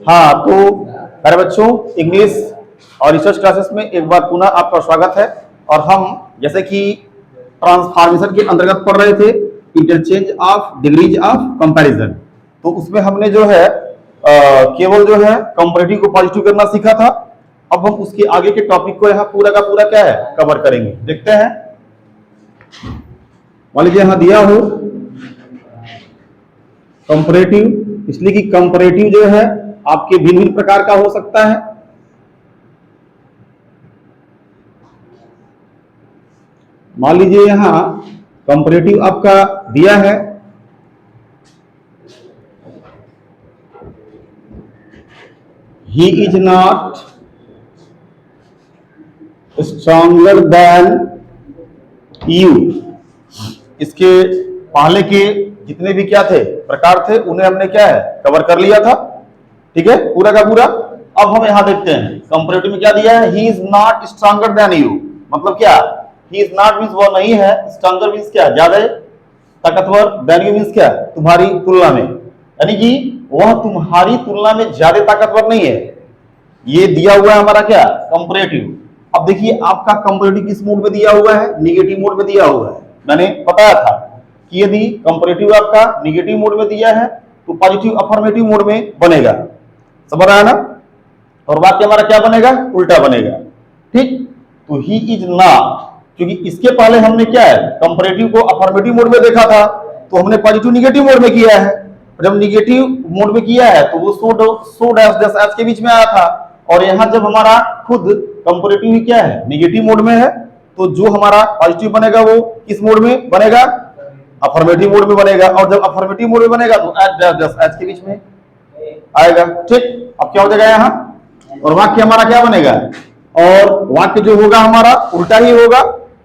हाँ, तो प्यारे बच्चों, इंग्लिश और रिसर्च क्लासेस में एक बार पुनः आपका स्वागत है। और हम जैसे कि ट्रांसफॉर्मेशन के अंतर्गत पढ़ रहे थे, interchange of degrees of comparison, तो उसमें हमने जो है केवल जो है कंपैरेटिव को पॉजिटिव करना सीखा था। अब हम उसके आगे के टॉपिक को यहाँ पूरा का पूरा क्या है कवर करेंगे, देखते हैं। मान लीजिए यहाँ दिया हो कंपैरेटिव, इसलिए कि कंपैरेटिव जो है आपके भिन्न भिन्न प्रकार का हो सकता है। मान लीजिए यहां कंपैरेटिव आपका दिया है he is not stronger than you. इसके पहले के जितने भी क्या थे प्रकार थे उन्हें हमने क्या है कवर कर लिया था, ठीक है, पूरा का पूरा। अब हम यहां देखते हैं कंपैरेटिव में क्या दिया है, he is not stronger than you. मतलब क्या, ही इज नॉट मींस वो नहीं है, स्ट्रॉन्गर मींस क्या, ज्यादा ताकतवर, देन यू मींस क्या, तुम्हारी तुलना में, यानी कि वह तुम्हारी तुलना में ज्यादा ताकतवर नहीं है। ये दिया हुआ है हमारा क्या कंपैरेटिव। अब देखिए आपका कंपैरेटिव किस मोड में दिया हुआ है, निगेटिव मोड में दिया हुआ है। मैंने बताया था कि यदि कंपैरेटिव आपका निगेटिव मोड में दिया है तो पॉजिटिव अफर्मेटिव मोड में बनेगा, समझ रहा है ना। और वाक्य हमारा क्या बनेगा, उल्टा बनेगा, ठीक। तो ही इज नॉट, क्योंकि इसके पहले हमने क्या है कंपैरेटिव को अफर्मेटिव मोड में देखा था, तो हमने पॉजिटिव निगेटिव मोड में किया है। जब निगेटिव मोड में किया है तो वो सो डैश डैश एच के बीच में आया था। और यहां जब हमारा खुद कंपैरेटिव ही क्या है निगेटिव मोड में है, तो जो हमारा पॉजिटिव बनेगा वो किस मोड में बनेगा, अफर्मेटिव मोड में बनेगा। और जब अफर्मेटिव मोड में बनेगा तो एच डैश डैश एच के बीच में आएगा, ठीक। अब क्या हो जाएगा यहाँ, और वाक्य हमारा क्या बनेगा, और वाक्य जो होगा हमारा उल्टा ही होगा,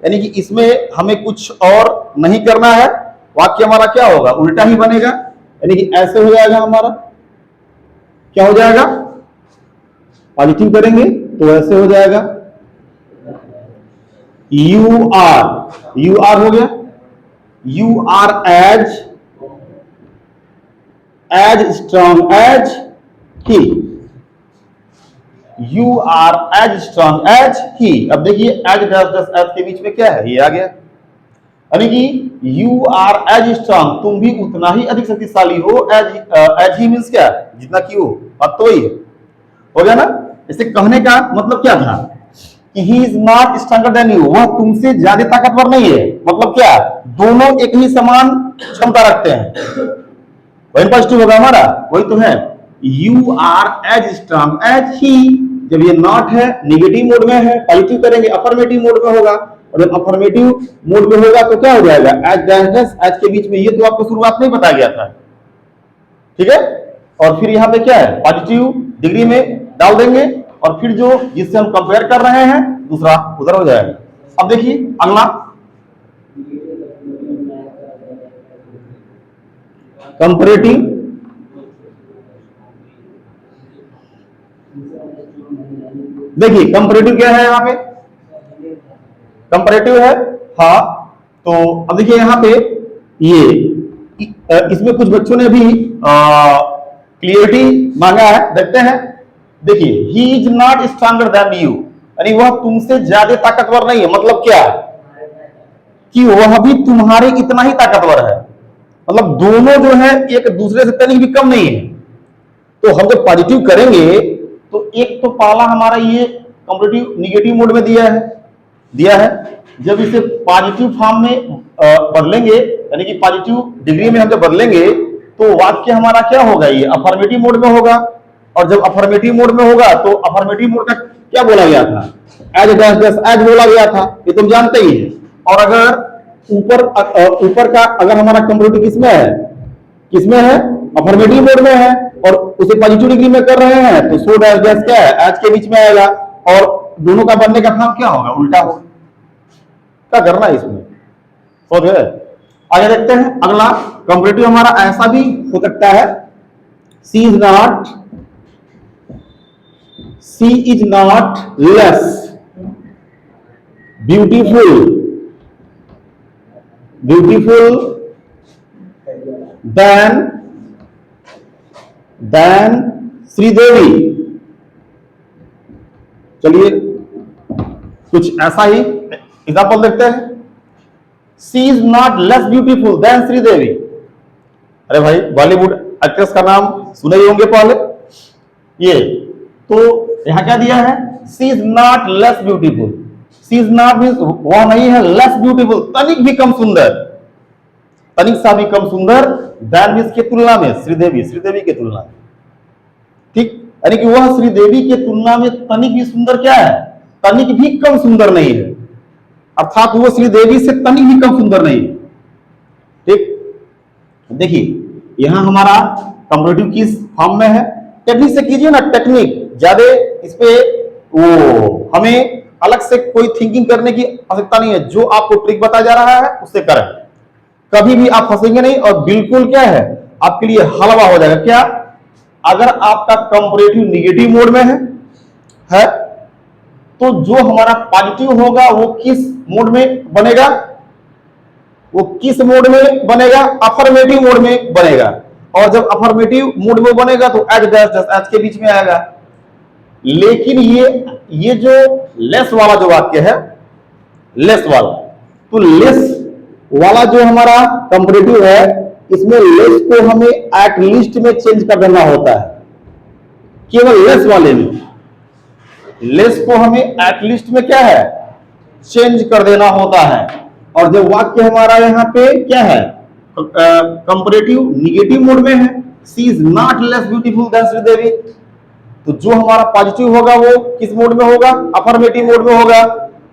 यानी कि इसमें हमें कुछ और नहीं करना है, वाक्य हमारा क्या होगा उल्टा ही बनेगा। यानी कि ऐसे हो जाएगा हमारा, क्या हो जाएगा, पॉजिटिव करेंगे तो ऐसे हो जाएगा यू आर हो गया, you are as strong as he, you are as strong as he. अब देखिए एज डैश डैश एज के बीच में क्या है, ये आ गया, यानी कि यू आर एज स्ट्रॉन्ग, तुम भी उतना ही अधिक शक्तिशाली हो, एज ही मींस क्या, जितना की हो, अब तो ही हो गया ना। इसे कहने का मतलब क्या था कि he is not stronger than you, वह तुमसे ज्यादा ताकतवर नहीं है। मतलब क्या, दोनों एक ही समान क्षमता रखते हैं, वही पॉजिटिव होगा हमारा, वही तो है। You are as strong as he, जब ये नॉट है निगेटिव मोड में है, पॉजिटिव करेंगे अफर्मेटिव मोड में होगा, और जब अफर्मेटिव मोड में होगा तो क्या हो जाएगा, एज डैश डैश एज के बीच में। ये तो आपको शुरुआत में ही बताया गया था, ठीक है। और फिर यहाँ पे क्या है पॉजिटिव डिग्री में डाल देंगे, और फिर जो जिससे हम कंपेयर कर रहे हैं दूसरा उधर हो जाएगा। अब देखिए अगला कंपैरेटिव, देखिए कंपैरेटिव क्या है, यहाँ पे कंपैरेटिव है, हाँ। तो अब देखिए यहाँ पे ये इसमें कुछ बच्चों ने भी क्लियरिटी मांगा है, देखते हैं। देखिए he is not stronger than you, यानी वह तुमसे ज्यादा ताकतवर नहीं है। मतलब क्या कि वह भी तुम्हारे इतना ही ताकतवर है, मतलब दोनों जो है एक दूसरे से तनिक भी कम नहीं है। तो हम जब पॉजिटिव करेंगे तो एक तो पहला हमारा ये कंपैरेटिव निगेटिव मोड में दिया है। जब इसे पॉजिटिव फॉर्म में बदलेंगे, यानी कि पॉजिटिव डिग्री में हम जब बदलेंगे तो वाक्य हमारा क्या होगा, ये अफर्मेटिव मोड में होगा। और जब अफर्मेटिव मोड में होगा तो अफर्मेटिव मोड का क्या बोला गया था, एज डैश डैश एज बोला गया था, ये तुम जानते ही है। और अगर ऊपर का अगर हमारा कंपैरेटिव किसमें है अफर्मेटिव मोड में है, और उसे पॉजिटिव डिग्री में कर रहे हैं तो सो डैश डैश क्या है एज के बीच में आएगा, और दोनों का बनने का फॉर्म क्या होगा, उल्टा होगा। क्या करना है इसमें, समझ गए। आगे देखते हैं अगला कंपैरेटिव हमारा ऐसा भी हो सकता है, she is not less beautiful than Sridevi, चलिए कुछ ऐसा ही एग्जाम्पल देखते हैं। She is not less beautiful than Sridevi. अरे भाई, बॉलीवुड एक्ट्रेस का नाम सुने ही होंगे पहले। ये तो यहां क्या दिया है, she is not less beautiful. She is not means वह नहीं है लेस ब्यूटीफुल, तनिक भी कम सुंदर, तनिक सा भी कम सुंदर, देन मींस के तुलना में, श्रीदेवी, श्रीदेवी के तुलना में, ठीक, यानी कि वह श्रीदेवी के तुलना में तनिक भी सुंदर क्या है, तनिक भी कम सुंदर नहीं है, अर्थात वो श्रीदेवी से तनिक भी कम सुंदर नहीं है। ठीक, देखिए यहां हमारा कंपैरेटिव किस फॉर्म में है, टेक्निक से कीजिए ना, टेक्निक ज्यादा इस पे वो हमें अलग से कोई थिंकिंग करने की आवश्यकता नहीं है, जो आपको ट्रिक बताया जा रहा है उससे करें, कभी भी आप फंसेंगे नहीं और बिल्कुल क्या है आपके लिए हलवा हो जाएगा। क्या, अगर आपका कंपैरेटिव निगेटिव मोड में है तो जो हमारा पॉजिटिव होगा वो किस मोड में बनेगा, वो किस मोड में बनेगा, अफर्मेटिव मोड में बनेगा, और जब अफर्मेटिव मोड में बनेगा तो एज डैश एच के बीच में आएगा। लेकिन ये जो लेस वाला जो वाक्य है, लेस वाला, तो लेस वाला जो हमारा कंपैरेटिव है, इसमें लेस को हमें एट लीस्ट में चेंज कर देना होता है, केवल लेस वाले में लेस को हमें एट लीस्ट में क्या है चेंज कर देना होता है। और जब वाक्य हमारा यहाँ पे क्या है कंपैरेटिव निगेटिव मोड में है, she is not less beautiful than Sridevi, तो जो हमारा पॉजिटिव होगा वो किस मोड में होगा, अफर्मेटिव मोड में होगा।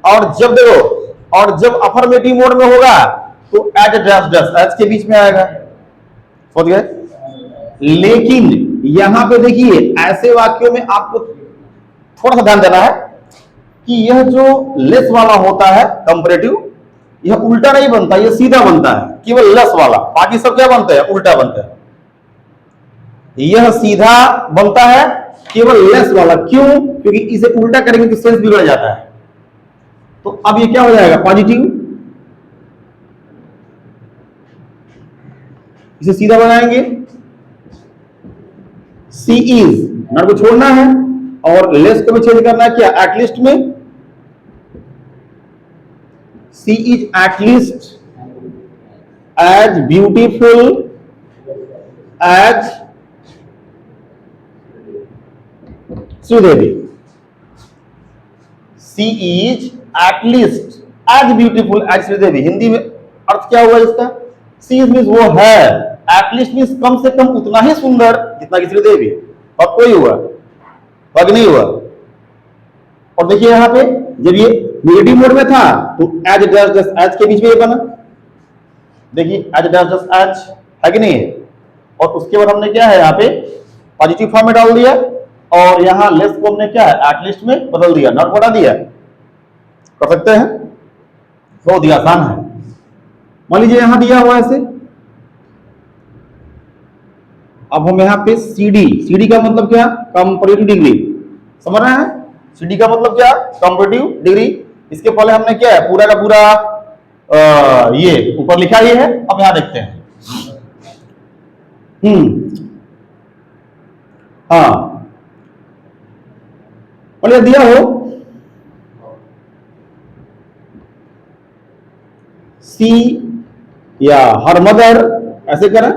और जब देखो, और जब अफर्मेटिव मोड में होगा तो एट डैश डैश एच के बीच में आएगा, समझ गए। लेकिन यहां पे देखिए ऐसे वाक्यों में आपको थोड़ा सा ध्यान देना है कि यह जो लेस वाला होता है कंपैरेटिव, यह उल्टा नहीं बनता, यह सीधा बनता है, केवल लेस वाला, बाकी सब क्या बनते हैं, उल्टा बनते हैं। यह सीधा बनता है केवल लेस वाला, क्यों, क्योंकि इसे उल्टा करेंगे तो सेंस बिगड़ जाता है। तो अब ये क्या हो जाएगा, पॉजिटिव, इसे सीधा बनाएंगे, सी इज, नॉट को छोड़ना है और लेस को भी चेंज करना है, क्या, एटलीस्ट में, she is at least as beautiful as Sridevi. She is at least as beautiful as Sridevi. Hindi में अर्थ क्या हुआ इसका, सी इज मींस वो है, एटलीस्ट मींस कम से कम उतना ही सुंदर जितना कि श्रीदेवी। और कोई हुआ, पग नहीं हुआ। और देखिए यहां पे जब ये निगेटिव मोड में था तो एज डैश डैश एच के बीच में ये बना, देखिए एज डैश डैश एच है कि नहीं है। और उसके बाद हमने क्या है यहाँ पे पॉजिटिव फॉर्म में डाल दिया, और यहां लेस को हमने क्या है एटलीस्ट में बदल दिया, नॉट बढ़ा दिया। कर सकते हैं, बहुत ही आसान है। मान लीजिए यहां दिया हुआ ऐसे, अब हम यहाँ पे सीडी, सीडी का मतलब क्या, कंपैरेटिव डिग्री, समझ रहे हैं, सीडी का मतलब क्या, कंपैरेटिव डिग्री। इसके पहले हमने क्या है पूरा का पूरा ये ऊपर लिखा ही है। अब यहां देखते हैं, हाँ, बोलिए दिया हो सी या हर मदर, ऐसे करें,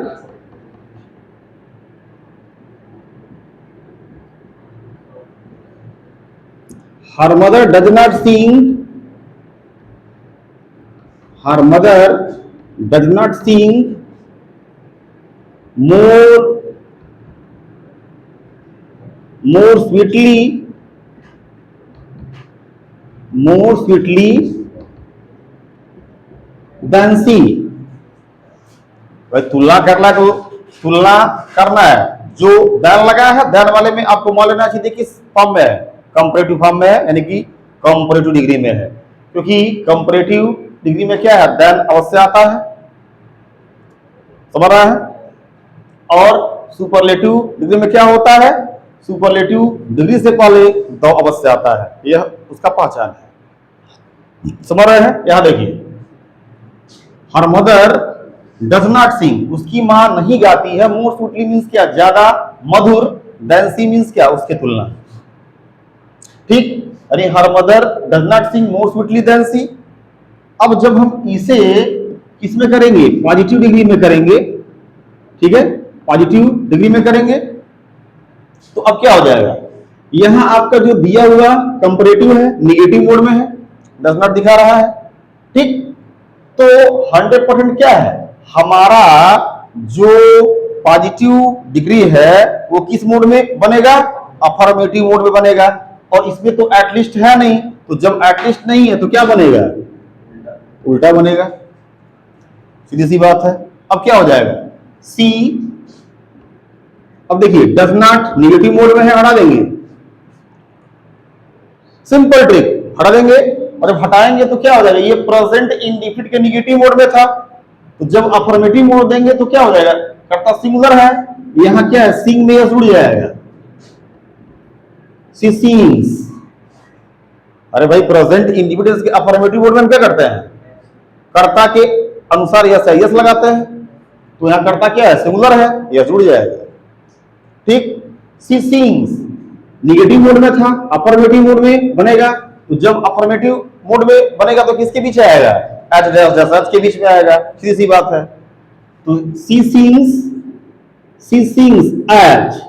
her mother does not sing, her mother does not sing more sweetly than she। भाई तुलना करना, तो तुलना करना है, जो दैन लगा है दैन वाले में आपको मान लेना चाहिए किस फॉर्म में है, कंपैरेटिव फॉर्म में है, यानी कि कंपैरेटिव डिग्री में है। क्योंकि कंपैरेटिव डिग्री में क्या है, दैन अवश्य आता है, समझ रहा है। और सुपरलेटिव डिग्री में क्या होता है, सुपरलेटिव डिग्री से पहले द अवश्य आता है, यह उसका पहचान है, समझ रहे हैं। यहां देखिए, हर मदर डज नॉट सिंग, उसकी मां नहीं गाती है, मोर स्वीटली मींस क्या, ज्यादा मधुर, देन सी मीन्स क्या, उसके तुलना। ठीक, यानी हर mother does not sing more sweetly than she. अब जब हम इसे किसमें करेंगे, पॉजिटिव डिग्री में करेंगे, ठीक है, पॉजिटिव डिग्री में करेंगे, तो अब क्या हो जाएगा, यहां आपका जो दिया हुआ कंपैरेटिव है निगेटिव मोड में है, डज नॉट दिखा रहा है। ठीक, तो 100% क्या है, हमारा जो पॉजिटिव डिग्री है वो किस मोड में बनेगा, अफर्मेटिव मोड में बनेगा। और इसमें तो एटलीस्ट है नहीं, तो जब एटलीस्ट नहीं है तो क्या बनेगा, उल्टा बनेगा, सीधी सी बात है। अब क्या हो जाएगा, सी, अब देखिए डज नॉट निगेटिव मोड में है, हटा देंगे, सिंपल ट्रिक, हटा देंगे। और जब हटाएंगे तो क्या हो जाएगा, ये प्रेजेंट इंडिफिनिट के निगेटिव मोड में था, तो जब अफर्मेटिव मोड देंगे तो क्या हो जाएगा, कर्ता सिंगुलर है, यहां क्या है, सिंग में जुड़ जाएगा, सी सिंग्स। अरे भाई प्रेजेंट इंडिफिनिट के अफर्मेटिव मोड में हम क्या करते हैं, कर्ता के अनुसार यस है, यस लगाते हैं, तो यहां कर्ता क्या है, सिंगुलर है, यस जुड़ जाएगा। ठीक, सी सिंग्स निगेटिव मोड में था, अफर्मेटिव मोड में बनेगा, तो जब अफर्मेटिव मोड में बनेगा तो किसके पीछे आएगा, एच डैश डैश एच के बीच में आएगा, सीधी सी बात है। तो she sings as,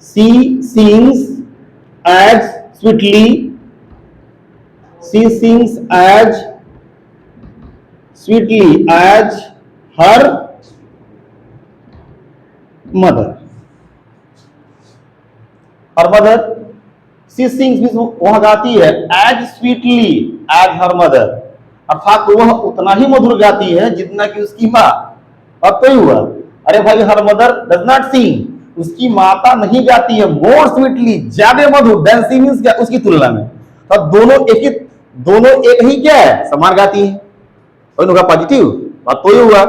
she sings as sweetly, she sings as sweetly as her mother, her mother, she sings वह गाती है as sweetly as her mother, अर्थात वह उतना ही मधुर गाती है जितना कि उसकी माँ। अब तो ही हुआ, अरे भाई हर मदर डज नॉट सिंग, उसकी माता नहीं गाती है मोर स्वीटली, ज्यादा मधुर, देन सी मींस क्या, उसकी तुलना में। तो दोनों एक ही क्या है, समान गाती है, होगा पॉजिटिव, बात तो ही हुआ।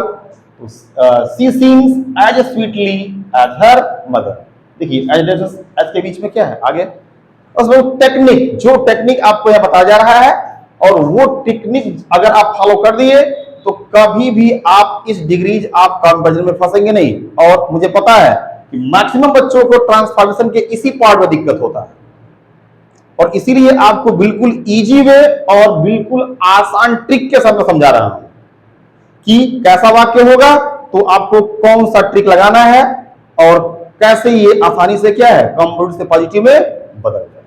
She sings as sweetly as her mother. देखिए एज के बीच में क्या है आगे, उसमें टेक्निक, जो टेक्निक आपको यहां बताया जा रहा है, और वो टेक्निक अगर आप फॉलो कर दिए तो कभी भी आप इस डिग्रीज आप कंपैरिजन में फंसेंगे नहीं। और मुझे पता है कि मैक्सिमम बच्चों को ट्रांसफॉर्मेशन के इसी पार्ट में दिक्कत होता है, और इसीलिए आपको बिल्कुल इजी वे और बिल्कुल आसान ट्रिक के साथ में समझा रहा हूं कि कैसा वाक्य होगा तो आपको कौन सा ट्रिक लगाना है, और कैसे ये आसानी से क्या है, कंपाउंड से पॉजिटिव में बदल जाएगा।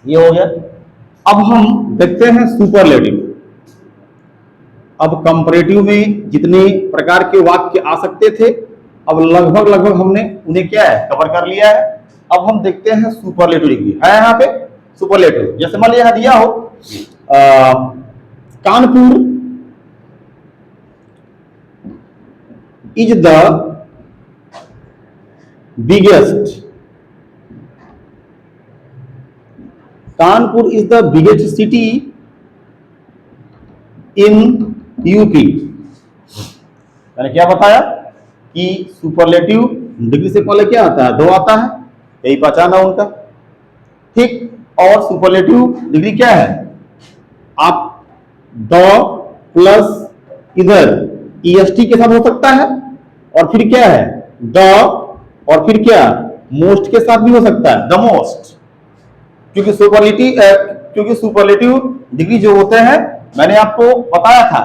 ये हो गया। अब हम देखते हैं सुपरलेटिव। अब कंपैरेटिव में जितने प्रकार के वाक्य आ सकते थे, अब लगभग हमने उन्हें क्या है, कवर कर लिया है। अब हम देखते हैं सुपरलेटिव डिग्री है यहां पे। सुपरलेटिव जैसे मान लिया यहां दिया हो Kanpur is the biggest, Kanpur is the biggest city in UP. मैंने क्या बताया कि सुपरलेटिव डिग्री से पहले क्या आता है, दो आता है, यही पहचान है उनका। ठीक, और सुपरलेटिव डिग्री क्या है, आप द प्लस इधर ईएसटी के साथ हो सकता है, और फिर क्या है द, और फिर क्या मोस्ट के साथ भी हो सकता है, द मोस्ट। क्योंकि सुपरलेटिव डिग्री जो होते हैं, मैंने आपको बताया था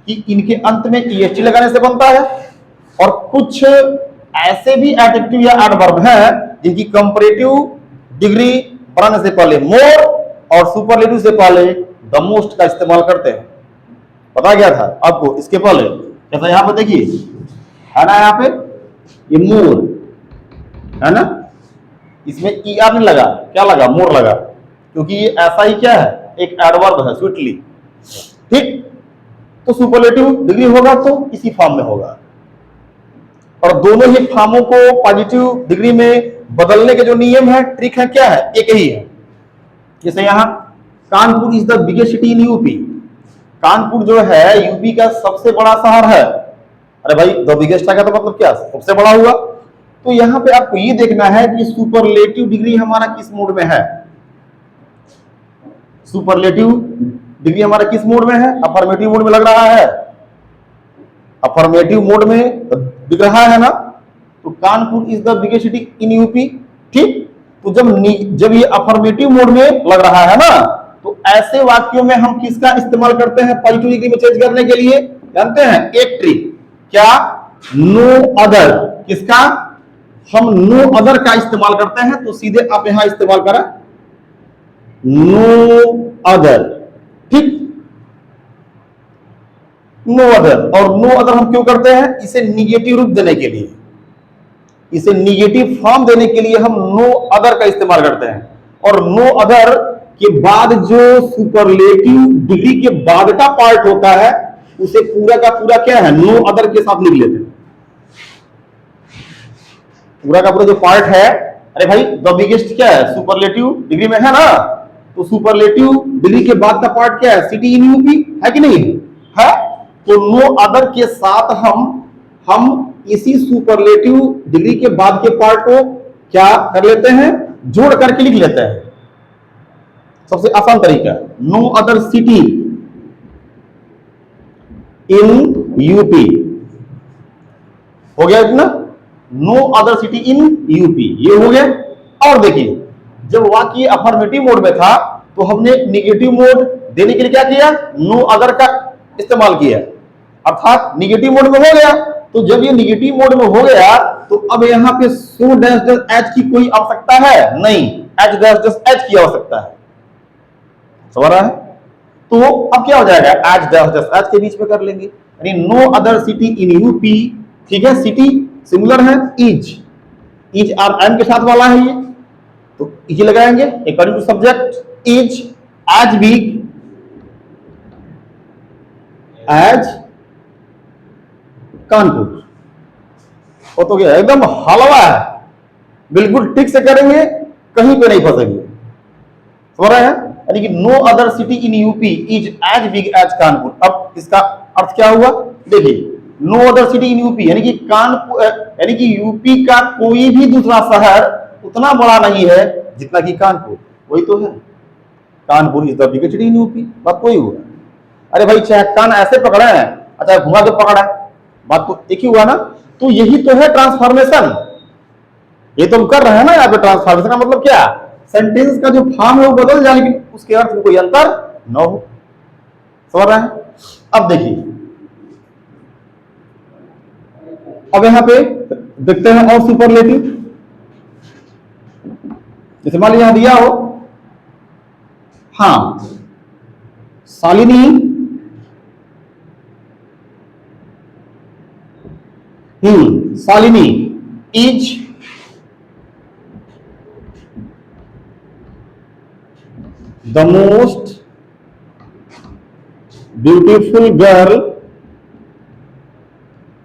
कि इनके अंत में ईएसटी लगाने से बनता है, और कुछ ऐसे भी एडजेक्टिव या एडवर्ब हैं जिनकी कंपैरेटिव डिग्री बनाने से पहले मोर और सुपरलेटिव से पहले द मोस्ट का इस्तेमाल करते हैं। पता क्या था आपको इसके पहले, जैसा यहां पर देखिए है ना, यहां पे ये मोर है ना, इसमें ईआर नहीं लगा, क्या लगा, मोर लगा, क्योंकि ये ऐसा ही क्या है, एक एडवर्ब है, स्वीटली। ठीक, तो सुपरलेटिव डिग्री होगा तो इसी फॉर्म में होगा, और दोनों ही फॉर्मों को पॉजिटिव डिग्री में बदलने के जो नियम है, ट्रिक है, क्या है, एक ही है। जैसे यहां Kanpur is the biggest city in UP, Kanpur जो है यूपी का सबसे बड़ा शहर है। अरे भाई द बिगेस्ट का तो मतलब क्या, सबसे बड़ा हुआ। तो यहां पे आपको ये देखना है कि सुपरलेटिव डिग्री हमारा किस मोड में है, सुपरलेटिव डिग्री हमारा किस मोड में है, अफर्मेटिव मोड में लग रहा है, अफर्मेटिव मोड में दिख रहा है ना, तो Kanpur is the biggest city in UP. ठीक, तो जब ये अफर्मेटिव मोड में लग रहा है ना, तो ऐसे वाक्यों में हम किसका इस्तेमाल करते हैं पॉजिटिव डिग्री में चेंज करने के लिए? जानते हैं एक ट्रिक, क्या? No other. किसका? हम नो अदर का इस्तेमाल करते हैं, तो सीधे आप यहां इस्तेमाल करें नो अदर। ठीक, नो अदर। और नो अदर हम क्यों करते हैं? इसे निगेटिव रूप देने के लिए, इसे निगेटिव फॉर्म देने के लिए हम नो अदर का इस्तेमाल करते हैं। और नो अदर के बाद जो सुपरलेटिव डिग्री के बाद का पार्ट होता है, उसे पूरा का पूरा क्या है? नो अदर के साथ लिख लेते हैं। पूरा का पूरा जो पार्ट है, अरे भाई द बिगेस्ट क्या है? सुपरलेटिव डिग्री में है ना, तो सुपरलेटिव डिग्री के बाद का पार्ट क्या है? सिटी इन यूपी, है कि नहीं है? तो नो अदर के साथ हम इसी सुपरलेटिव डिग्री के बाद के पार्ट को क्या कर लेते हैं? जोड़ करके लिख लेते हैं। सबसे आसान तरीका, no other city in UP. हो गया इतना? No other city in UP, ये हो गया। और देखिए, जब वाक्य अफर्मेटिव मोड में था, तो हमने निगेटिव मोड देने के लिए क्या किया? नो अदर का इस्तेमाल किया, अर्थात निगेटिव मोड में हो गया। तो जब ये निगेटिव मोड में हो गया, तो अब यहां पे सो डैश डैश एच की कोई आवश्यकता है नहीं, एच डैश डैश एच की आवश्यकता है। समझ रहा है? तो अब क्या हो जाएगा? एच डैश डैश एच के बीच में कर लेंगे, यानी no other city in UP. ठीक है, सिटी सिंगुलर है, इज आर एम के साथ वाला है ये, तो इज लगाएंगे according to subject. Is as big as Kanpur. वो तो क्या एकदम हलवा है, बिल्कुल ठीक से करेंगे, कहीं पे नहीं फंसेंगे। समझ रहे हैं? यानी कि no other city in UP is as big as Kanpur. अब इसका अर्थ क्या हुआ? देखिए, no other city in UP यानी कि कानपुर, यानी कि यूपी का कोई भी दूसरा शहर उतना बड़ा नहीं है जितना कि कानपुर। वही तो है, Kanpur is the biggest city in UP. बात वही हुआ। अरे भाई, चाहे कान ऐसे पकड़ा है, अच्छा घुमा के पकड़ा है, बात तो एक ही हुआ ना। तो यही तो है ट्रांसफॉर्मेशन, ये तो हम कर रहे हैं ना यहाँ पे। ट्रांसफॉर्मेशन का मतलब क्या? सेंटेंस का जो फॉर्म है वो बदल जाए, लेकिन उसके अर्थ में कोई अंतर न हो। समझ रहे हैं? अब देखिए, अब यहां पे देखते हैं और सुपरलेटिव। जैसे मान लीजिए यहां दिया हो, हाँ, Shalini Shalini is the most beautiful girl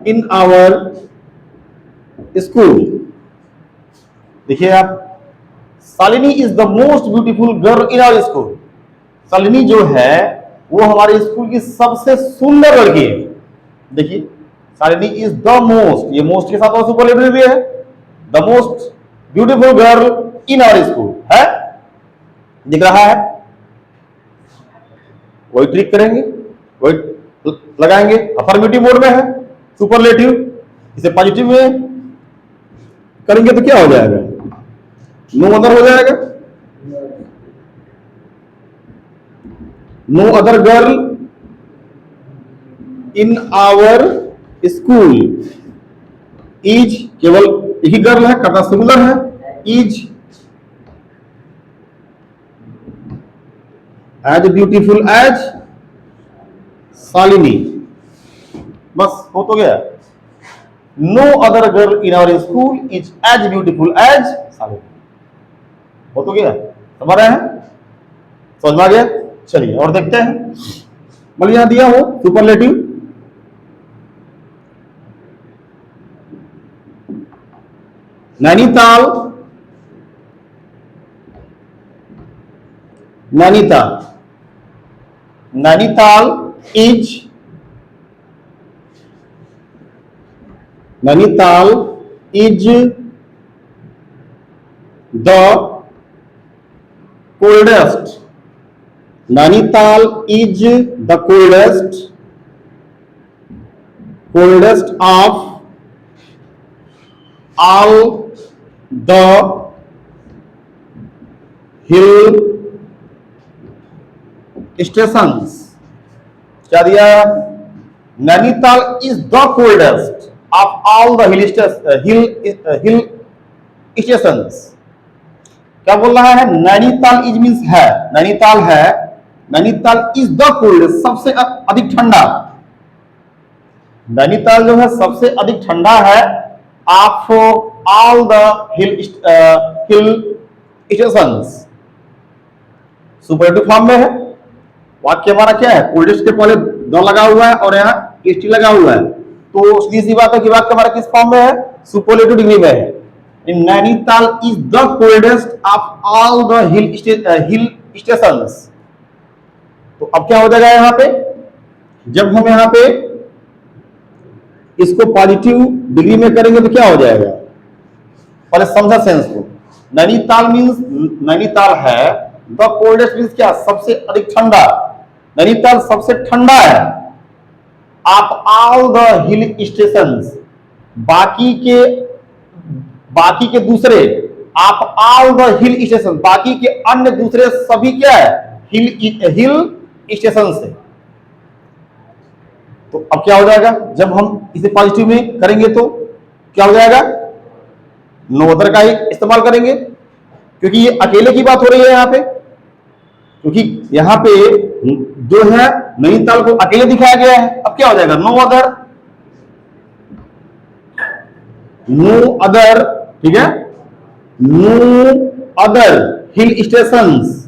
in our school. देखिए आप, Shalini is the most beautiful girl in our school. Shalini जो है वो हमारे स्कूल की सबसे सुंदर लड़की है। देखिए, शालिनी इज द मोस्ट, ये मोस्ट के साथ सुपरलेटिव भी है, the most beautiful girl in our school है। दिख रहा है? वही ट्रिक करेंगे, वही लगाएंगे। अफर्मेटिव मोड में है, सुपरलेटिव, इसे पॉजिटिव में करेंगे तो क्या हो जाएगा? नो अदर हो जाएगा। No other girl in our school. Is केवल एक ही गर्ल है, कर्ता सिंगुलर है, is as beautiful as Shalini. बस हो तो गया। No other girl in our school is as beautiful as Shalini. हो तो गया। समझ रहे हैं? समझ में आ गया? चलिए और देखते हैं। मतलब यहां दिया हो superlative, Nainital, Nainital, Nainital is, Nainital is the coldest, Nainital is the coldest, coldest of all the hill stations, क्या दिया? Nainital is the coldest of all the hill stations. क्या बोल रहा है? नैनीताल इज मींस है, नैनीताल है, नैनीताल इज द कोल्डेस्ट, सबसे अधिक ठंडा। नैनीताल जो है सबसे अधिक ठंडा है of all the hill stations. Superlative form में है। वाक्य हमारा क्या है? कोल्डेस्ट के पहले द लगा हुआ है और यहाँ st लगा हुआ है, तो सीधी सी बात है कि वाक्य हमारा किस फॉर्म में है? सुपरलेटिव डिग्री में है। Nainital is the coldest of all the hill stations. तो अब क्या हो जाएगा यहाँ पे? जब हम यहाँ पे इसको पॉजिटिव डिग्री में करेंगे तो क्या हो जाएगा? पहले समझा सेंस को। नैनीताल मींस नैनीताल है, द कोल्डेस्ट मींस क्या? सबसे अधिक ठंडा। नैनीताल सबसे ठंडा है of all the hill stations, बाकी के दूसरे, of all the hill station, बाकी के अन्य दूसरे सभी क्या है? हिल स्टेशन से। तो अब क्या हो जाएगा? जब हम इसे पॉजिटिव में करेंगे तो क्या हो जाएगा? नो अदर का ही इस्तेमाल करेंगे, क्योंकि ये अकेले की बात हो रही है यहाँ पे, क्योंकि यहाँ पे जो है नैनीताल को अकेले दिखाया गया है। अब क्या हो जाएगा? नो अदर, नो अदर, ठीक है, no other hill stations,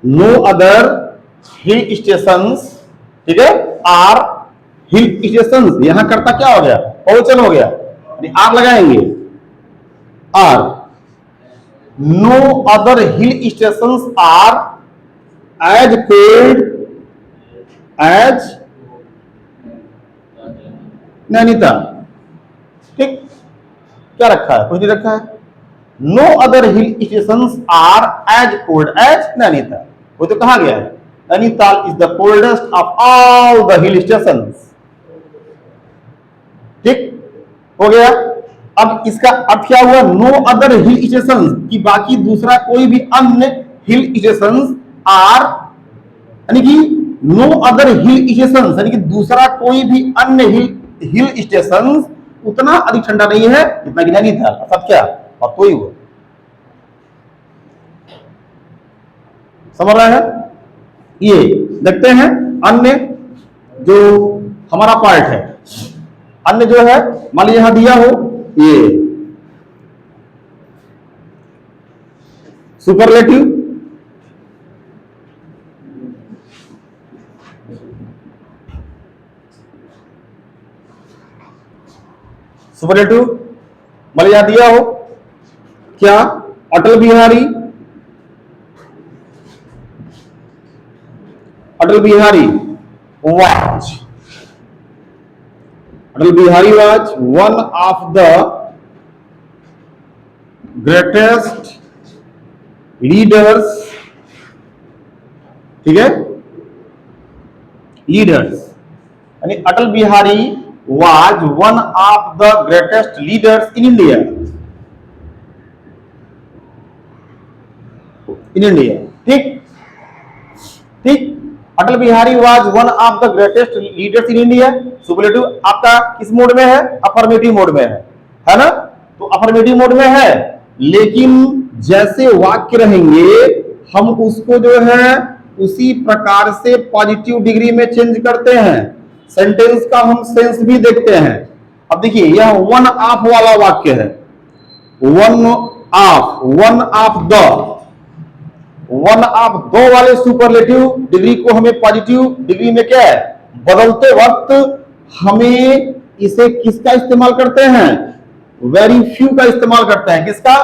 no other hill stations, ठीक है, आर हिल स्टेशंस। यहां करता क्या हो गया? बहुवचन हो गया, आर लगाएंगे, are. No other hill stations are as cold as Nainital. ठीक, क्या रखा है? कुछ नहीं रखा है। No other hill stations are as cold as Nainital. वो तो कहा गया है, Nainital is the coldest of all the hill stations. ठीक हो गया। अब इसका अर्थ क्या हुआ? नो अदर हिल स्टेशंस, कि बाकी दूसरा कोई भी अन्य हिल स्टेशंस आर, यानी कि नो अदर हिल स्टेशंस, यानी कि दूसरा कोई भी अन्य हिल स्टेशंस उतना अधिक ठंडा नहीं है जितना कि नैनीताल। अर्थात क्या? और तो ही हुआ। समझ रहे हैं? ये देखते हैं अन्य जो हमारा पार्ट है। अन्य जो है, मान लीजिए यहां दिया हो ये सुपरलेटिव, सुपरलेटिव मान लीजिए यहां दिया हो क्या? Atal Bihari was, Atal Bihari was one of the greatest leaders, ठीक है, लीडर्स, यानी Atal Bihari was one of the greatest leaders in India, ठीक ठीक। Atal Bihari was one of the greatest leaders in India. Superlative आपका किस मोड में है? अफर्मेटिव मोड में है ना? तो अफर्मेटिव मोड में है, लेकिन जैसे वाक्य रहेंगे हम उसको जो है उसी प्रकार से पॉजिटिव डिग्री में चेंज करते हैं। सेंटेंस का हम सेंस भी देखते हैं। अब देखिए, यह वन ऑफ वाला वाक्य है, वन ऑफ दो वाले सुपरलेटिव डिग्री को हमें पॉजिटिव डिग्री में क्या है? बदलते वक्त हमें इसे किसका इस्तेमाल करते हैं? वेरी फ्यू का इस्तेमाल करते हैं। किसका?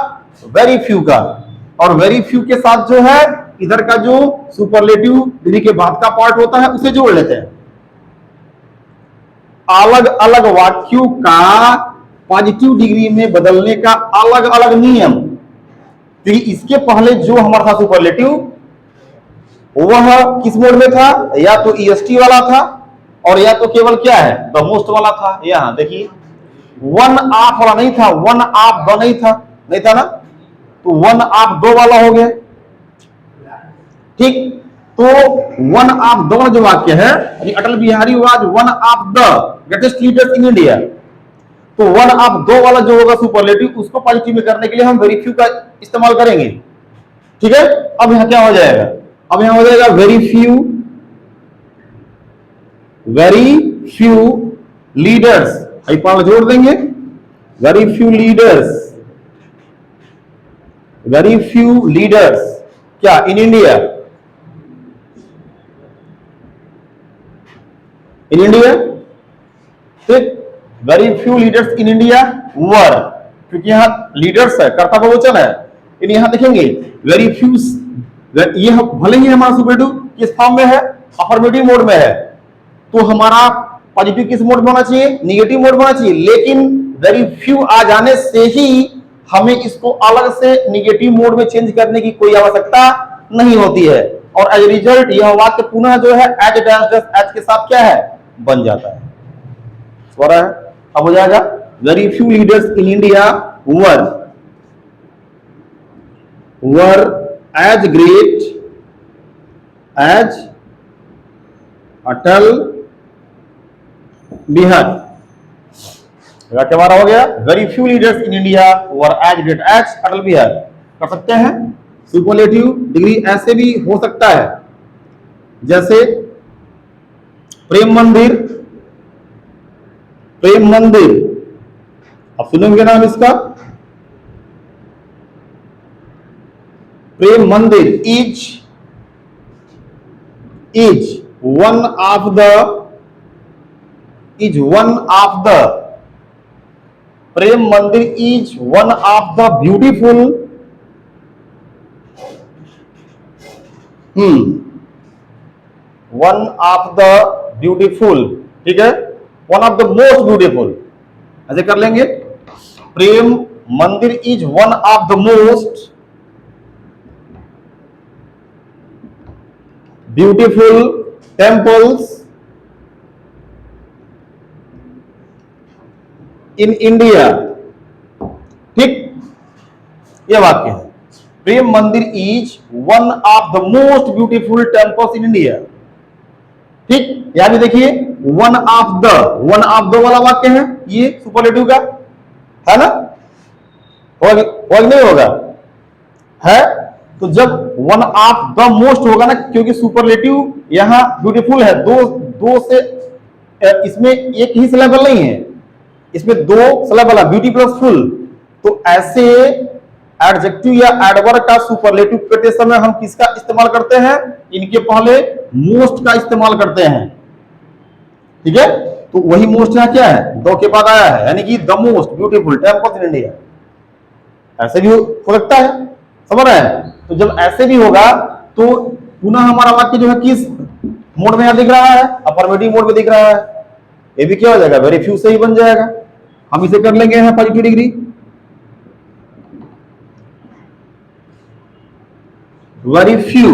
वेरी फ्यू का। और वेरी फ्यू के साथ जो है इधर का जो सुपरलेटिव डिग्री के बाद का पार्ट होता है उसे जोड़ लेते हैं। अलग अलग वाक्यों का पॉजिटिव डिग्री में बदलने का अलग अलग नियम। तो इसके पहले जो हमारा था सुपरलेटिव, वह किस मोड में था? या तो ईएसटी वाला था, और या तो केवल क्या है द मोस्ट वाला था। यहां देखिए वन ऑफ वाला नहीं था, वन ऑफ द नहीं था ना, तो वन ऑफ दो वाला हो गया। ठीक, तो वन ऑफ द जो वाक्य है, Atal Bihari was one of the greatest leaders in India, तो वन ऑफ दो वाला जो होगा सुपरलेटिव, उसको पॉजिटिव में करने के लिए हम वेरी फ्यू का इस्तेमाल करेंगे। ठीक है, अब यहां क्या हो जाएगा, अब यहां हो जाएगा वेरी फ्यू लीडर्स, पाल जोड़ देंगे, वेरी फ्यू लीडर्स क्या इन इंडिया, ठीक, very few leaders in India were, क्योंकि यहां लीडर्स है, कर्ता बहुवचन है, यहां देखेंगे वेरी फ्यू, ये भले ही हमारा सुपरलेटिव किस फॉर्म में है, अफर्मेटिव मोड में है, तो हमारा पॉजिटिव किस मोड में होना चाहिए, निगेटिव मोड में होना चाहिए, लेकिन वेरी फ्यू आ जाने से ही हमें इसको अलग से निगेटिव मोड में चेंज करने की कोई आवश्यकता नहीं होती है, और एज रिजल्ट यह वाक्य पुनः जो है एज एज के साथ क्या है बन जाता है। हो रहा है, अब हो जाएगा very few leaders in India were as great as Atal Bihari, क्या हमारा हो गया, very few leaders in India were as great as Atal Bihari. कर सकते हैं, सुपरलेटिव डिग्री ऐसे भी हो सकता है, जैसे प्रेम मंदिर, अब सुनेंगे नाम इसका, प्रेम मंदिर इज वन ऑफ द प्रेम मंदिर is one of the beautiful one of the beautiful, ठीक है, one of the most beautiful, ऐसे कर लेंगे, प्रेम मंदिर is one of the most beautiful temples in India. ठीक, यह वाक्य है, प्रेम मंदिर is one of the most beautiful temples in India. ठीक, यहां भी देखिए वन ऑफ द वाला वाक्य है, ये सुपरलेटिव का है ना, होगा नहीं होगा, है, तो जब वन ऑफ द मोस्ट होगा ना, क्योंकि सुपरलेटिव यहां ब्यूटीफुल है, दो से, इसमें एक ही सिलेबल नहीं है, इसमें दो सिलेबल है, ब्यूटी प्लस फुल, तो ऐसे एडजेक्टिव या एडवर्ब का सुपरलेटिव करते समय हम किसका इस्तेमाल करते हैं, इनके पहले मोस्ट का इस्तेमाल करते हैं। ठीक है, तो वही मोस्ट यहां क्या है, दो के बाद आया है, यानी कि the most beautiful temples in India, ऐसे भी हो सकता है, समझ रहे हैं। तो जब ऐसे भी होगा तो पुनः हमारा वाक्य जो है किस मोड में यहां दिख रहा है, अफर्मेटिव मोड में दिख रहा है, ये भी क्या हो जाएगा, वेरी फ्यू से ही बन जाएगा। हम इसे कर लेंगे यहां पॉजिटिव डिग्री, वेरी फ्यू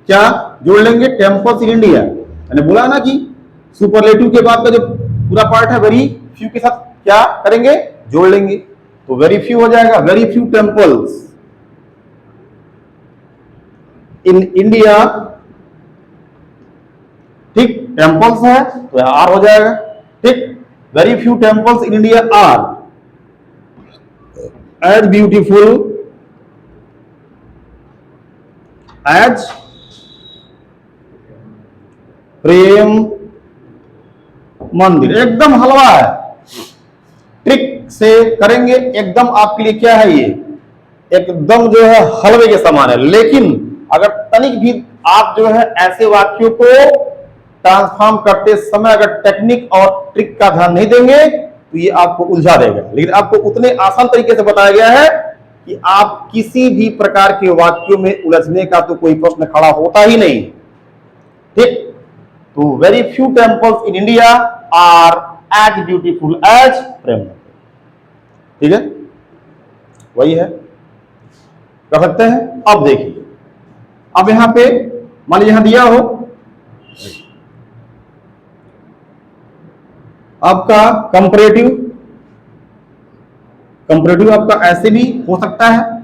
क्या जोड़ लेंगे, टेम्पल्स इन इंडिया, मैंने बोला ना कि सुपरलेटिव के बाद का जो पूरा पार्ट है वेरी फ्यू के साथ क्या करेंगे, जोड़ लेंगे, तो वेरी फ्यू हो जाएगा, very few temples in India. ठीक, टेम्पल्स है तो यहां आर हो जाएगा। ठीक, very few temples in India are as beautiful as Prem Mandir. एकदम हलवा है, ट्रिक से करेंगे, एकदम आपके लिए क्या है, ये एकदम जो है हलवे के समान है। लेकिन अगर तनिक भी आप जो है ऐसे वाक्यों को ट्रांसफॉर्म करते समय अगर टेक्निक और ट्रिक का ध्यान नहीं देंगे तो ये आपको उलझा देगा। लेकिन आपको उतने आसान तरीके से बताया गया है कि आप किसी भी प्रकार के वाक्यों में उलझने का तो कोई प्रश्न खड़ा होता ही नहीं। ठीक, तो very few temples in India are as beautiful as Prem. ठीक है, वही है, कर सकते हैं। अब देखिए, अब यहां पे मान लीजिए यहां दिया हो आपका कंपैरेटिव, कंपैरेटिव आपका ऐसे भी हो सकता है।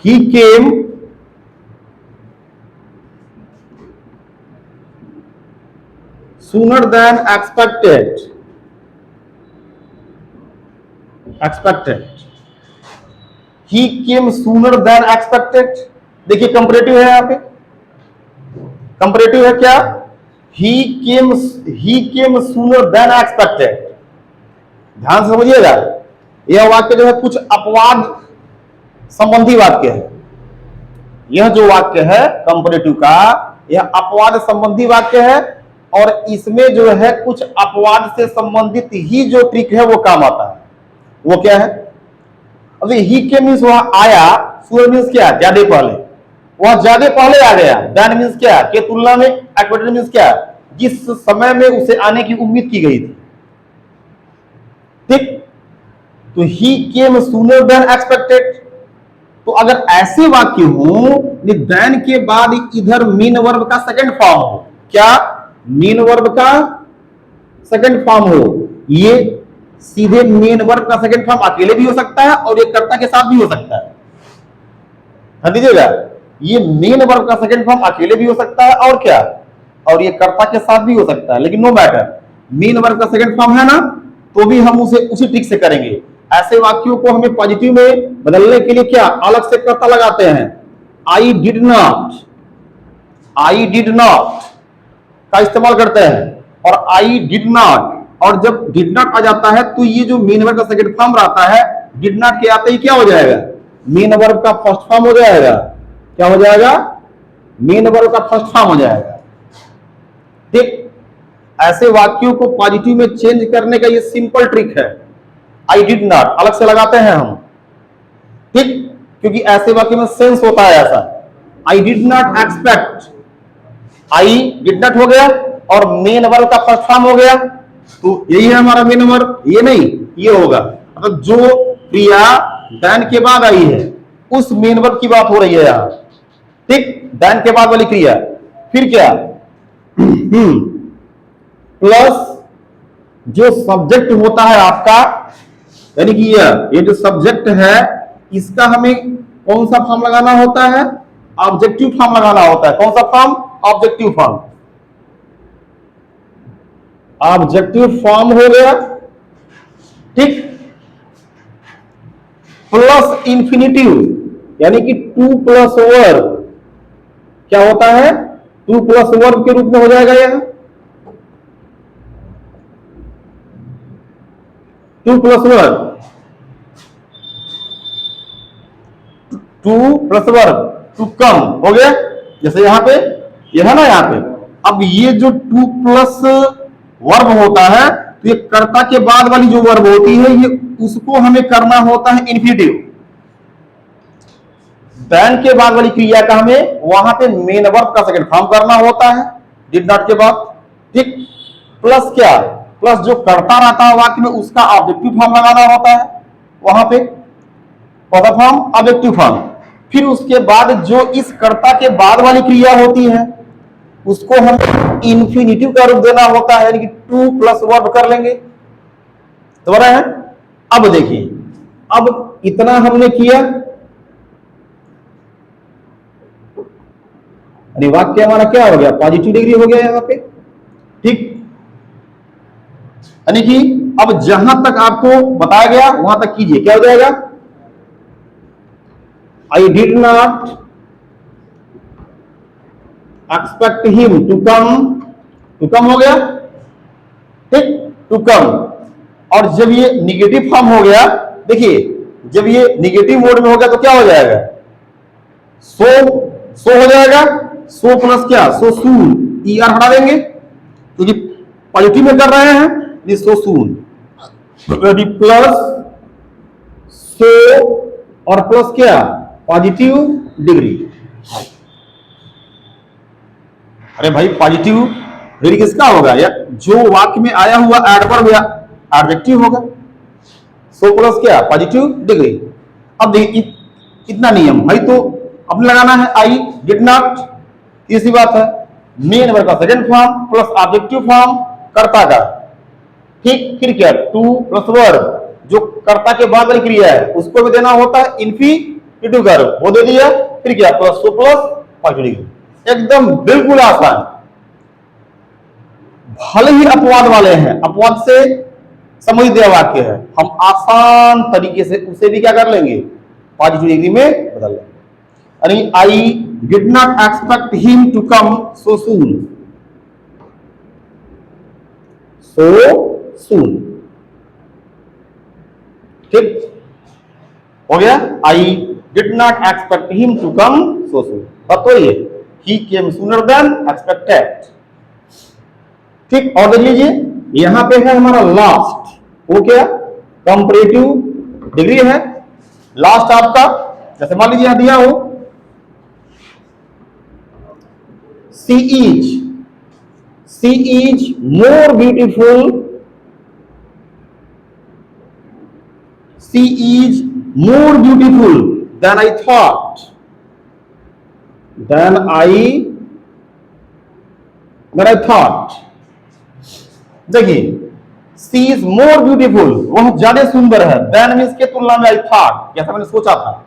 ही केम सूनर देन एक्सपेक्टेड, ही केम सूनर देन एक्सपेक्टेड। देखिए कंपैरेटिव है, यहां पे कंपैरेटिव है क्या, ही केम सूनर देन एक्सपेक्टेड। ध्यान से समझिएगा, यह वाक्य जो है कुछ अपवाद संबंधी वाक्य है। यह जो वाक्य है कंपैरेटिव का, यह अपवाद संबंधी वाक्य है, और इसमें जो है कुछ अपवाद से संबंधित ही जो ट्रिक है वो काम आता है। वो क्या है, अभी ही के मीन्स वहां आया, सूर्य मीन्स क्या, ज्यादा पहले, वह ज्यादा पहले आ गया। देन मीन्स क्या, के तुलना में। एक्वेटेड मीन्स क्या, जिस समय में उसे आने की उम्मीद की गई थी। ठीक, तो ही केम सूनर देन एक्सपेक्टेड। तो अगर ऐसे वाक्य हो, देन के बाद इधर मीन वर्ब का सेकंड फॉर्म हो, क्या, मीन वर्ब का सेकंड फॉर्म हो, ये सीधे मेन वर्ब का सेकंड फॉर्म अकेले भी हो सकता है और ये कर्ता के साथ भी हो सकता है। ध्यान दीजिएगा, ये मेन वर्ब का सेकंड फॉर्म अकेले भी हो सकता है और क्या, और ये कर्ता के साथ भी हो सकता है। लेकिन नो मैटर, मेन वर्ब का सेकंड फॉर्म है ना, तो भी हम उसे उसी ट्रिक से करेंगे। ऐसे वाक्यों को हमें पॉजिटिव में बदलने के लिए क्या अलग से कर्ता लगाते हैं। आई did not, I did not का इस्तेमाल करते हैं, और आई डिड नॉट, और जब डिड नॉट आ जाता है तो ये जो मेन वर्ब का सेकंड फॉर्म रहता है, डिड नॉट के आते ही क्या हो जाएगा, मेन वर्ब का फर्स्ट फॉर्म हो जाएगा। क्या हो जाएगा, मेन वर्ब का फर्स्ट फॉर्म हो जाएगा। ठीक, ऐसे वाक्यों को पॉजिटिव में चेंज करने का ये सिंपल ट्रिक है। आई डिड नॉट अलग से लगाते हैं हम, ठीक, क्योंकि ऐसे वाक्य में सेंस होता है ऐसा। आई did not expect, I did not हो गया और मेन वर्ब का फर्स्ट फॉर्म हो गया, तो यही है हमारा मेन वर्ब। ये नहीं, ये होगा, मतलब जो क्रिया देन के बाद आई है उस मेन वर्ब की बात हो रही है यहां। ठीक, देन के बाद वाली क्रिया। फिर क्या, प्लस जो सब्जेक्ट होता है आपका, यानी कि ये जो सब्जेक्ट है इसका हमें कौन सा फॉर्म लगाना होता है, ऑब्जेक्टिव फॉर्म लगाना होता है। कौन सा form, objective form. Objective form हो गया, ठीक, प्लस इंफिनिटिव, यानी कि टू प्लस वर्ब। क्या होता है, टू प्लस वर्ब के रूप में हो जाएगा यह, to plus verb, to plus verb, to come हो गया। जैसे यहां पे यह है ना, यहां पे अब ये जो टू प्लस वर्ब होता है, तो ये कर्ता के बाद वाली जो वर्ब होती है, ये उसको हमें करना होता है इन्फिनिटिव। देन के बाद वाली क्रिया का हमें वहां पे मेन वर्ब का सेकंड फॉर्म करना होता है डिड नॉट के बाद। ठीक, प्लस क्या, प्लस जो कर्ता रहता है वाक्य में उसका ऑब्जेक्टिव फॉर्म लगाना होता है वहां पे, कौन सा फॉर्म, ऑब्जेक्टिव फॉर्म। फिर उसके बाद जो इस कर्ता के बाद वाली क्रिया होती है उसको हम इन्फिनिटिव का रूप देना होता है, यानी कि टू प्लस वर्ब कर लेंगे। तो बना है। अब देखिए, अब इतना हमने किया, यानी वाक्य हमारा क्या हो गया, पॉजिटिव डिग्री हो गया यहां पे। ठीक, यानी कि अब जहां तक आपको बताया गया वहां तक कीजिए। क्या हो जाएगा, I did not expect him to come, to come हो गया। ठीक, टू कम। और जब ये निगेटिव फॉर्म हो गया, देखिए जब ये निगेटिव मोड में हो गया तो क्या हो जाएगा, सो हो जाएगा। सो प्लस क्या, सो सून, ई आर हटा देंगे क्योंकि पॉजिटिव में कर रहे हैं, सो सून। प्लस सो और प्लस क्या, पॉजिटिव डिग्री। अरे भाई पॉजिटिव डिग्री किसका होगा, या जो वाक्य में आया हुआ एडवर्ब या एडजेक्टिव होगा। सो प्लस क्या, पॉजिटिव डिग्री। अब देखिए इतना नियम भाई तो अपने लगाना है, आई डिड नॉट, इसी बात है। मेन वर्ब का second form plus objective form कर्ता का, ठीक। फिर क्या, टू प्लस वर्ब, जो कर्ता के बाद वाली क्रिया है उसको भी देना होता है इंफिनिटिव वर्ब, वो दे दिया। फिर क्या, plus two plus positive degree. एकदम बिल्कुल आसान। भले ही अपवाद वाले हैं, अपवाद से समझ दिया वाक्य है, हम आसान तरीके से उसे भी क्या कर लेंगे, पॉजिटिव डिग्री में बदल लेंगे। यानी I did not expect him to come so soon, so soon, ठीक हो गया। I did not expect him to come so soon, बात तो ये ही केम सूनर देन एक्सपेक्टेड, ठीक। और देख लीजिए यहां पे है हमारा लास्ट, वो क्या, कंपैरेटिव डिग्री है। लास्ट आपका, जैसे मान लीजिए यहां दिया हो she is more beautiful, she is more beautiful than I thought, than I thought. देखिए सी इज मोर ब्यूटीफुल, वह ज्यादा सुंदर है, देन मीन्स के तुलना में आई थॉट, जैसा मैंने सोचा था।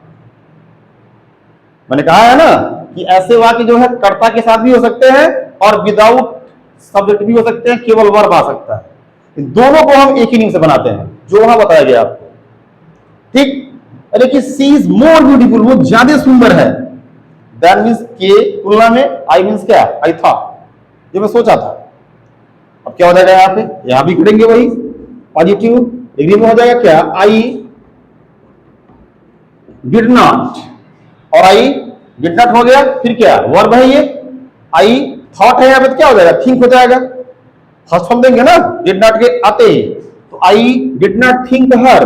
मैंने कहा है ना कि ऐसे वाक्य जो है कर्ता के साथ भी हो सकते हैं और विदाउट सब्जेक्ट भी हो सकते हैं, केवल वर्ब आ सकता है। दोनों को हम एक ही नींव से बनाते हैं, जो वहां बताया गया आपको, ठीक। देखिए सी इज मोर ब्यूटीफुल, वो ज्यादा सुंदर है, दैट मीन्स के तुलना में, आई मीन्स क्या, आई थॉट, जो मैं सोचा था। अब क्या हो जाएगा यहां पे, यहां भी करेंगे वही, पॉजिटिव डिग्री में हो जाएगा क्या, आई डिड नॉट, और आई डिड नॉट हो गया। फिर क्या, वर्ब है ये, आई थॉट है, यहां पे क्या हो जाएगा, थिंक हो जाएगा। फर्स्ट फॉर्म देंगे ना डिड नॉट के आते ही, तो I did not think her,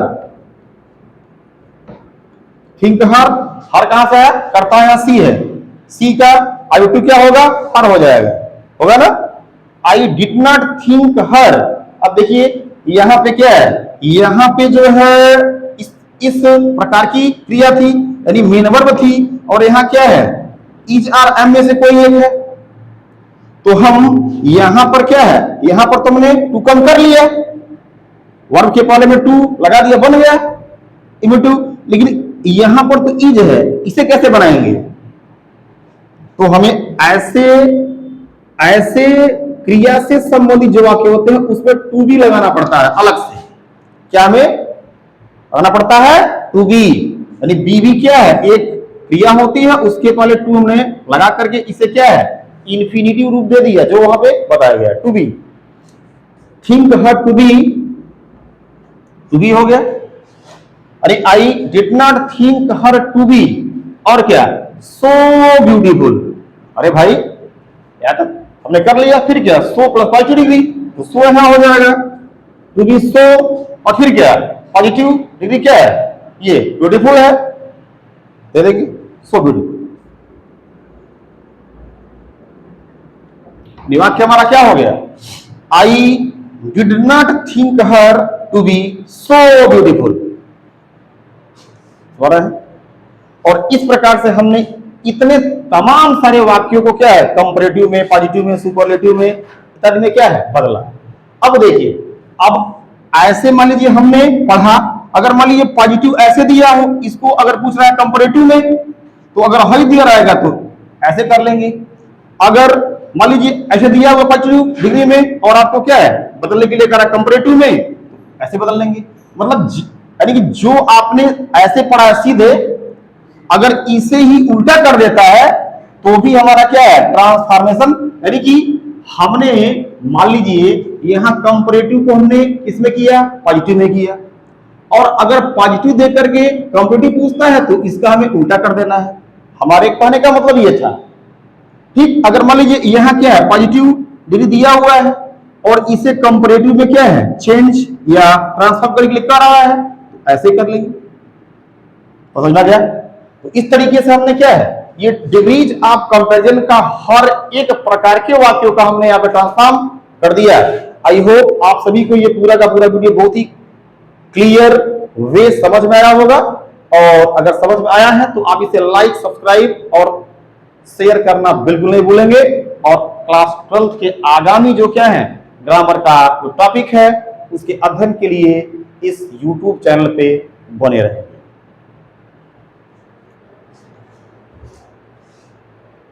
think her, her कहां से है, करता है, सी है, सी का आई टू क्या होगा, हर हो जाएगा, होगा ना। आई डिड नॉट थिंक हर। अब देखिए यहां पे क्या है, यहां पे जो है इस प्रकार की क्रिया थी, यानी मेन वर्ब थी, और यहां क्या है, इज आर एम में से कोई एक है, तो हम यहां पर क्या है, यहां पर तो हमने टू कम कर लिया, वर्ब के पहले में टू लगा दिया, बन गया इमिटिव। लेकिन यहां पर तो इज है, इसे कैसे बनाएंगे, तो हमें ऐसे क्रिया से संबंधित जो वाक्य होते हैं उसमें टू बी लगाना पड़ता है अलग से। क्या हमें लगाना पड़ता है, टू बी, यानी बी भी क्या है, एक क्रिया होती है, उसके पहले टू हमने लगा करके इसे क्या है, इंफिनिटिव रूप दे दिया, जो वहां पे बताया गया, to be. Think her to be हो गया। अरे I did not think her to be, और क्या, सो ब्यूटीफुल। अरे भाई या तो हमने कर लिया, फिर क्या, सो प्लस पॉजिटिव डिग्री, तो सो यहां हो जाएगा, टू बी सो, और फिर क्या, पॉजिटिव डिग्री क्या है, ये ब्यूटीफुल है, दे देंगे सो ब्यूटीफुल। वाक्य हमारा क्या हो गया, I did not think her to be so beautiful, है। और इस प्रकार से हमने इतने तमाम सारे वाक्यों को क्या है, कंपैरेटिव में, पॉजिटिव में, सुपरलेटिव में, इत्यादि में क्या है, बदला। अब देखिए, अब ऐसे मान लीजिए हमने पढ़ा, अगर मान लीजिए पॉजिटिव ऐसे दिया हो, इसको अगर पूछ रहा है कंपैरेटिव में, तो अगर हल दिया रहेगा तो ऐसे कर लेंगे। अगर मान लीजिए ऐसे दिया हुआ पॉजिटिव डिग्री में और आपको क्या है, बदलने के लिए करा कंपैरेटिव में, ऐसे बदल लेंगे। मतलब यानी कि जो आपने ऐसे पढ़ा सीधे, अगर इसे ही उल्टा कर देता है तो भी हमारा क्या है, ट्रांसफॉर्मेशन, यानी कि हमने मान लीजिए यहां कंपैरेटिव को हमने इसमें किया, पॉजिटिव में किया, और अगर पॉजिटिव देकर के कंपैरेटिव पूछता है तो इसका हमें उल्टा कर देना है। हमारे कहने का मतलब ये था, ठीक। अगर मान लीजिए यहां क्या है, पॉजिटिव डिग्री दिया हुआ है और इसे कंपैरेटिव में क्या है, चेंज या ट्रांसफॉर्म करके लिखा रहा है, तो ऐसे कर लेंगे। समझना गया। तो इस तरीके से हमने क्या है, ये डिग्रीज ऑफ कंपैरिजन का हर एक प्रकार के वाक्यों का हमने यहाँ पे ट्रांसफॉर्म कर दिया। आई होप आप सभी को ये पूरा का पूरा वीडियो बहुत ही क्लियर वे समझ में आया होगा, और अगर समझ में आया है तो आप इसे लाइक, सब्सक्राइब और शेयर करना बिल्कुल नहीं भूलेंगे, और क्लास 12 के आगामी जो क्या है ग्रामर का जो टॉपिक है उसके अध्ययन के लिए इस YouTube चैनल पे बने रहेंगे।